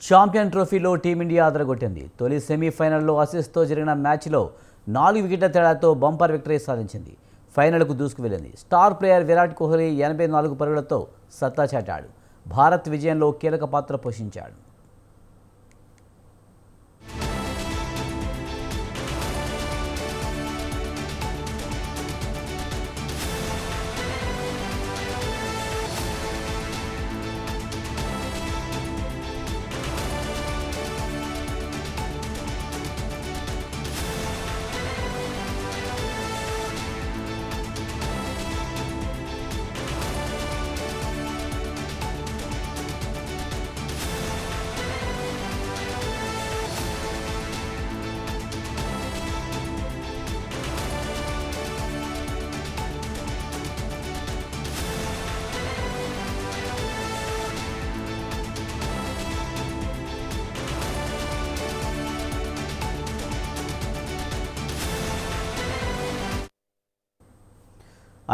Champion ట్రోఫీలో team India అదరగొట్టింది. తొలి సెమీఫైనల్లో ఆసీస్తో జరిగిన మ్యాచ్లో 4 వికెట్ల తేడాతో బంపర్ విక్టరీ సాధించింది. ఫైనల్కు దూసుకువెళ్లింది. స్టార్ ప్లేయర్ విరాట్ కోహ్లీ 84 పరుగులతో సత్తా చాటాడు. భారత్ విజయంలో కీలక పాత్ర పోషించాడు.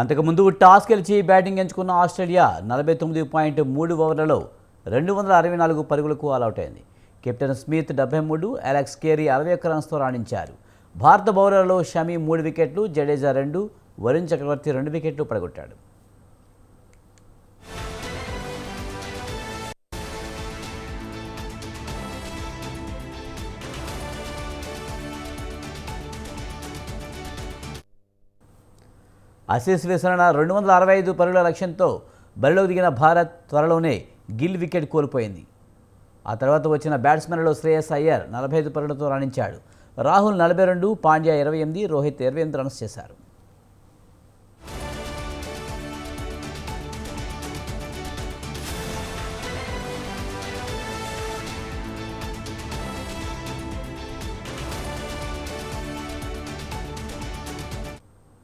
అంతకుముందు టాస్ గెలిచి బ్యాటింగ్ ఎంచుకున్న ఆస్ట్రేలియా 49.3 ఓవర్లలో 264 పరుగులకు ఆలౌట్ అయింది. కెప్టెన్ స్మిత్ 73, అలెక్స్ కేరీ 61 రన్స్తో రాణించారు. భారత బౌలర్లలో షమి 3 వికెట్లు, జడేజా 2, వరుణ్ చక్రవర్తి 2 వికెట్లు పడగొట్టాడు. ఆసీస్ వేసిన 265 పరుగుల లక్ష్యంతో బరిలోకి దిగిన భారత్ త్వరలోనే గిల్ వికెట్ కోల్పోయింది. ఆ తర్వాత వచ్చిన బ్యాట్స్మెన్లలో శ్రేయస్ అయ్యర్ 45 పరుగులతో రాణించాడు. రాహుల్ 42, పాండ్యా 28, రోహిత్ 28 రన్స్ చేశారు.